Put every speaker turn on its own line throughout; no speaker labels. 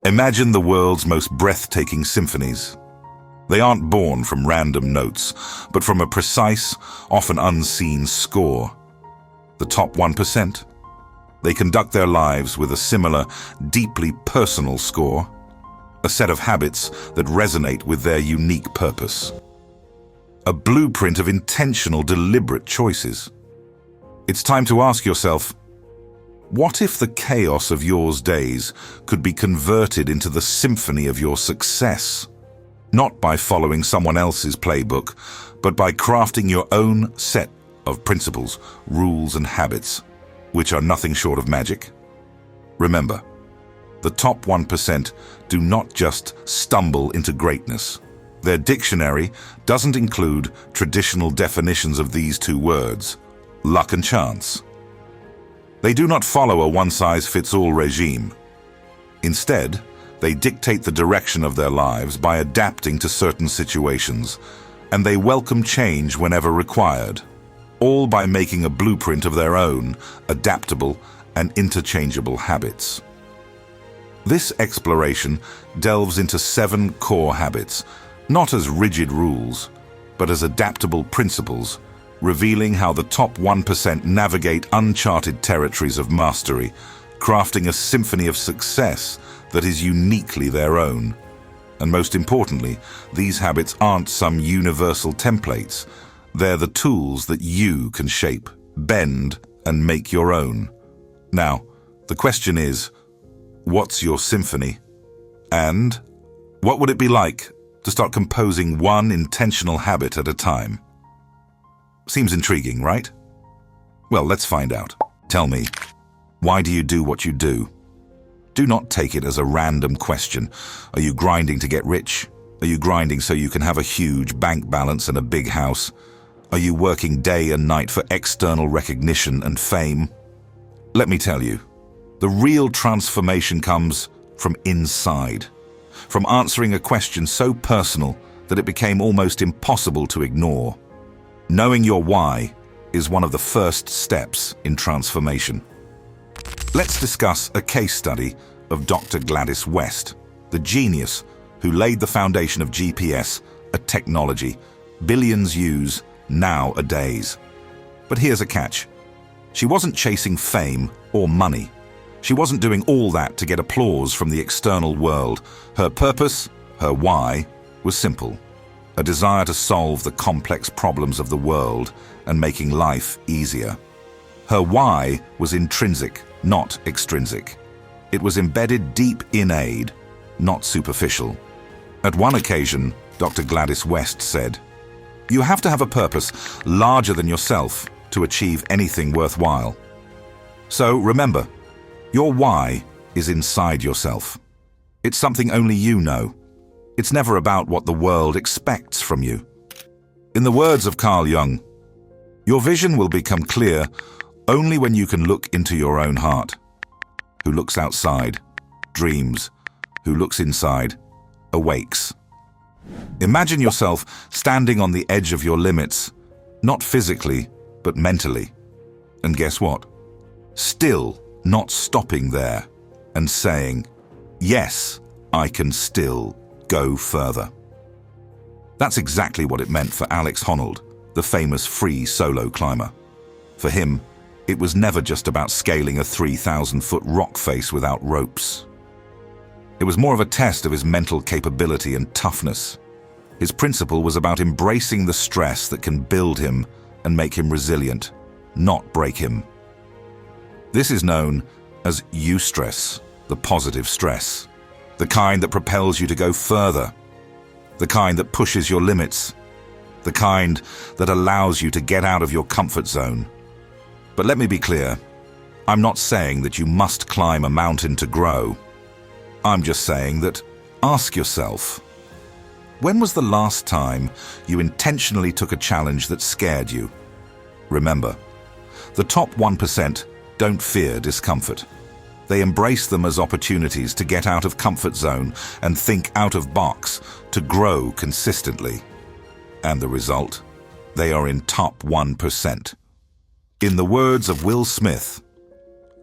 Imagine the world's most breathtaking symphonies. They aren't born from random notes, but from a precise, often unseen score. The top 1%. They conduct their lives with a similar, deeply personal score, a set of habits that resonate with their unique purpose. A blueprint of intentional, deliberate choices. It's time to ask yourself, what if the chaos of your days could be converted into the symphony of your success? Not by following someone else's playbook, but by crafting your own set of principles, rules, and habits, which are nothing short of magic. Remember, the top 1% do not just stumble into greatness. Their dictionary doesn't include traditional definitions of these two words, luck and chance. They do not follow a one-size-fits-all regime. Instead, they dictate the direction of their lives by adapting to certain situations, and they welcome change whenever required, all by making a blueprint of their own adaptable and interchangeable habits. This exploration delves into 7 core habits, not as rigid rules, but as adaptable principles, revealing how the top 1% navigate uncharted territories of mastery, crafting a symphony of success that is uniquely their own. And most importantly, these habits aren't some universal templates. They're the tools that you can shape, bend, and make your own. Now, the question is, what's your symphony? And what would it be like to start composing one intentional habit at a time? Seems intriguing, right? Well, let's find out. Tell me, why do you do what you do? Do not take it as a random question. Are you grinding to get rich? Are you grinding so you can have a huge bank balance and a big house? Are you working day and night for external recognition and fame? Let me tell you, the real transformation comes from inside, from answering a question so personal that it became almost impossible to ignore. Knowing your why is one of the first steps in transformation. Let's discuss a case study of Dr. Gladys West, the genius who laid the foundation of GPS, a technology billions use nowadays. But here's a catch. She wasn't chasing fame or money. She wasn't doing all that to get applause from the external world. Her purpose, her why, was simple. A desire to solve the complex problems of the world and making life easier. Her why was intrinsic, not extrinsic. It was embedded deep innate, not superficial. At one occasion, Dr. Gladys West said, "You have to have a purpose larger than yourself to achieve anything worthwhile." So remember, your why is inside yourself. It's something only you know. It's never about what the world expects from you. In the words of Carl Jung, your vision will become clear only when you can look into your own heart. Who looks outside, dreams. Who looks inside, awakes. Imagine yourself standing on the edge of your limits, not physically, but mentally. And guess what? Still not stopping there and saying, yes, I can still go further. That's exactly what it meant for Alex Honnold, the famous free solo climber. For him, it was never just about scaling a 3,000-foot rock face without ropes. It was more of a test of his mental capability and toughness. His principle was about embracing the stress that can build him and make him resilient, not break him. This is known as eustress, the positive stress, the kind that propels you to go further, the kind that pushes your limits, the kind that allows you to get out of your comfort zone. But let me be clear, I'm not saying that you must climb a mountain to grow. I'm just saying that ask yourself, when was the last time you intentionally took a challenge that scared you? Remember, the top 1% don't fear discomfort. They embrace them as opportunities to get out of comfort zone and think out of box, to grow consistently. And the result? They are in top 1%. In the words of Will Smith,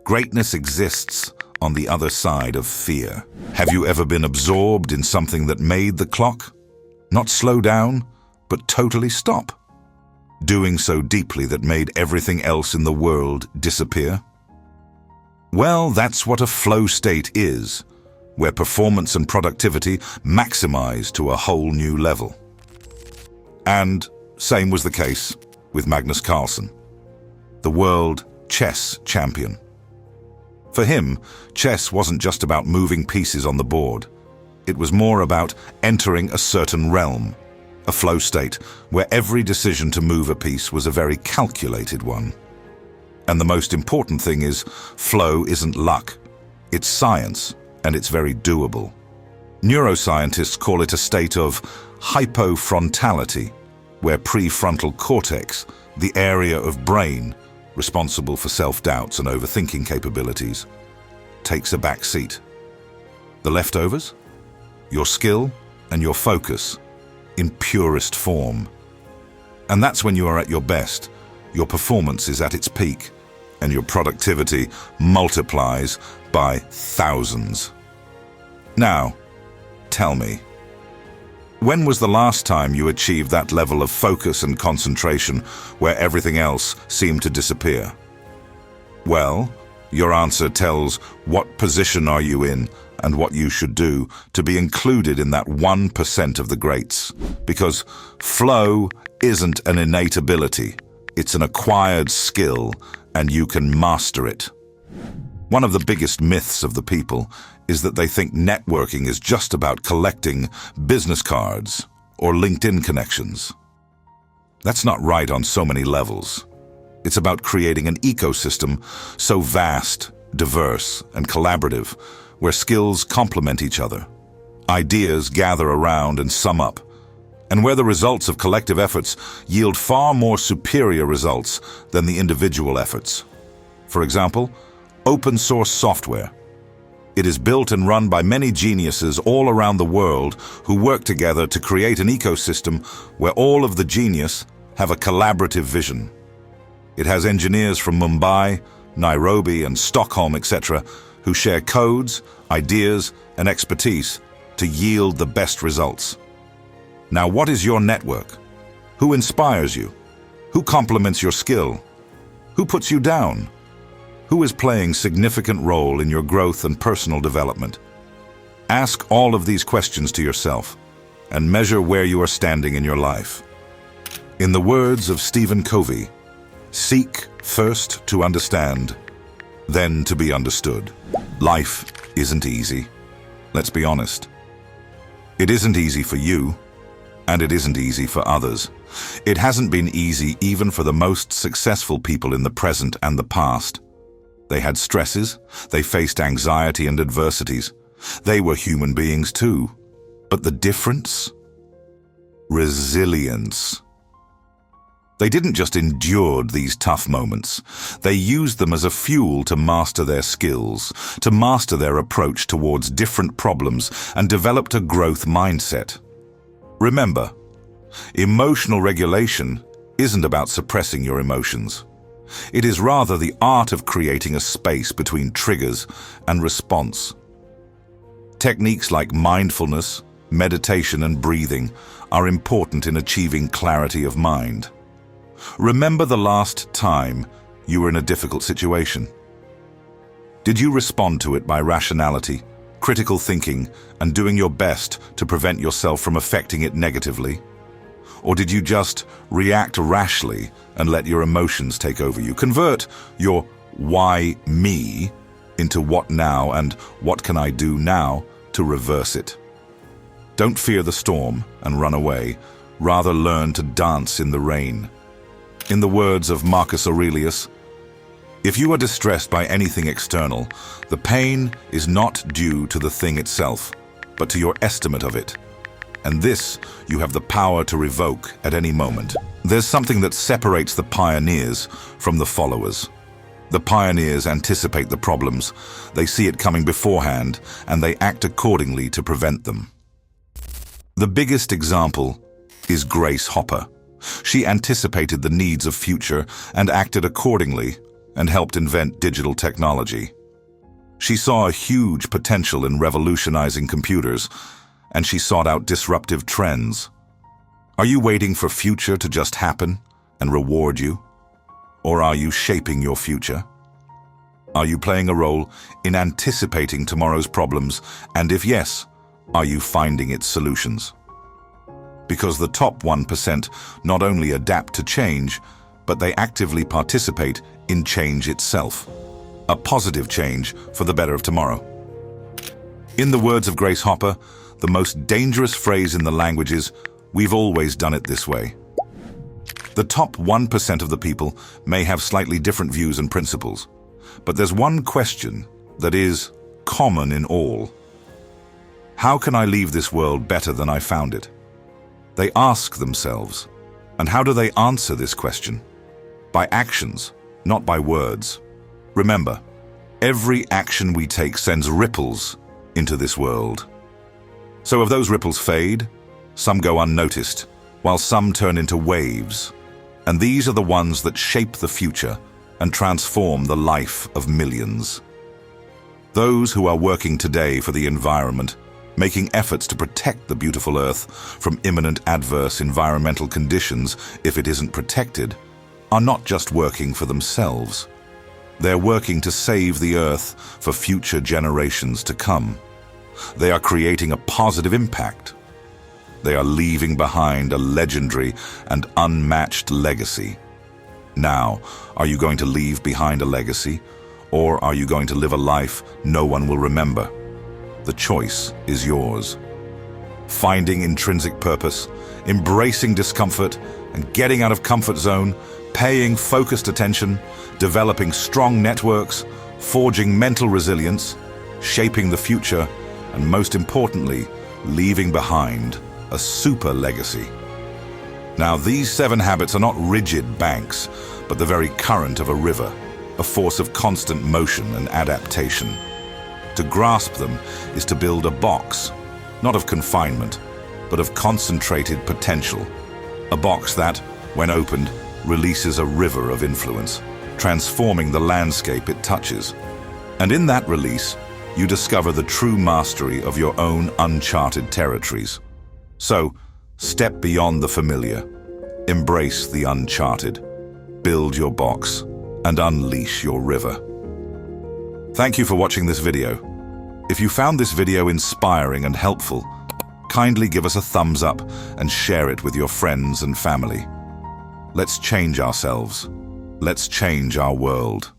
greatness exists on the other side of fear. Have you ever been absorbed in something that made the clock not slow down, but totally stop? Doing so deeply that made everything else in the world disappear? Well, that's what a flow state is, where performance and productivity maximize to a whole new level. And same was the case with Magnus Carlsen, the world chess champion. For him, chess wasn't just about moving pieces on the board. It was more about entering a certain realm, a flow state where every decision to move a piece was a very calculated one. And the most important thing is, flow isn't luck. It's science, and it's very doable. Neuroscientists call it a state of hypofrontality, where prefrontal cortex, the area of brain responsible for self-doubts and overthinking capabilities, takes a back seat. The leftovers? Your skill and your focus in purest form. And that's when you are at your best. Your performance is at its peak, and your productivity multiplies by thousands. Now, tell me, when was the last time you achieved that level of focus and concentration where everything else seemed to disappear? Well, your answer tells what position are you in and what you should do to be included in that 1% of the greats. Because flow isn't an innate ability, it's an acquired skill, and you can master it. One of the biggest myths of the people is that they think networking is just about collecting business cards or LinkedIn connections. That's not right on so many levels. It's about creating an ecosystem so vast, diverse, and collaborative, where skills complement each other, ideas gather around and sum up, and where the results of collective efforts yield far more superior results than the individual efforts. For example, open source software. It is built and run by many geniuses all around the world who work together to create an ecosystem where all of the genius have a collaborative vision. It has engineers from Mumbai, Nairobi, and Stockholm, etc., who share codes, ideas, and expertise to yield the best results. Now, what is your network? Who inspires you? Who complements your skill? Who puts you down? Who is playing a significant role in your growth and personal development? Ask all of these questions to yourself and measure where you are standing in your life. In the words of Stephen Covey, seek first to understand, then to be understood. Life isn't easy. Let's be honest. It isn't easy for you, and it isn't easy for others. It hasn't been easy even for the most successful people in the present and the past. They had stresses, they faced anxiety and adversities. They were human beings too. But the difference? Resilience. They didn't just endure these tough moments. They used them as a fuel to master their skills, to master their approach towards different problems, and developed a growth mindset. Remember, emotional regulation isn't about suppressing your emotions. It is rather the art of creating a space between triggers and response. Techniques like mindfulness, meditation, and breathing are important in achieving clarity of mind. Remember the last time you were in a difficult situation. Did you respond to it by rationality, critical thinking, and doing your best to prevent yourself from affecting it negatively? Or did you just react rashly and let your emotions take over you? Convert your why me into what now and what can I do now to reverse it. Don't fear the storm and run away. Rather learn to dance in the rain. In the words of Marcus Aurelius, if you are distressed by anything external, the pain is not due to the thing itself, but to your estimate of it. And this you have the power to revoke at any moment. There's something that separates the pioneers from the followers. The pioneers anticipate the problems, they see it coming beforehand, and they act accordingly to prevent them. The biggest example is Grace Hopper. She anticipated the needs of future and acted accordingly and helped invent digital technology. She saw a huge potential in revolutionizing computers, and she sought out disruptive trends. Are you waiting for future to just happen and reward you? Or are you shaping your future? Are you playing a role in anticipating tomorrow's problems? And if yes, are you finding its solutions? Because the top 1% not only adapt to change, but they actively participate in change itself. A positive change for the better of tomorrow. In the words of Grace Hopper, the most dangerous phrase in the language is, "We've always done it this way." The top 1% of the people may have slightly different views and principles, but there's one question that is common in all. How can I leave this world better than I found it? They ask themselves. And how do they answer this question? By actions, not by words. Remember, every action we take sends ripples into this world. So if those ripples fade, some go unnoticed, while some turn into waves. And these are the ones that shape the future and transform the life of millions. Those who are working today for the environment, making efforts to protect the beautiful Earth from imminent adverse environmental conditions if it isn't protected, are not just working for themselves. They're working to save the Earth for future generations to come. They are creating a positive impact. They are leaving behind a legendary and unmatched legacy. Now, are you going to leave behind a legacy, or are you going to live a life no one will remember? The choice is yours. Finding intrinsic purpose, embracing discomfort, and getting out of comfort zone, paying focused attention, developing strong networks, forging mental resilience, shaping the future, and most importantly, leaving behind a super legacy. Now, these 7 habits are not rigid banks, but the very current of a river, a force of constant motion and adaptation. To grasp them is to build a box, not of confinement, but of concentrated potential. A box that, when opened, releases a river of influence, transforming the landscape it touches. And in that release, you discover the true mastery of your own uncharted territories. So, step beyond the familiar, embrace the uncharted, build your box, and unleash your river. Thank you for watching this video. If you found this video inspiring and helpful, kindly give us a thumbs up and share it with your friends and family. Let's change ourselves. Let's change our world.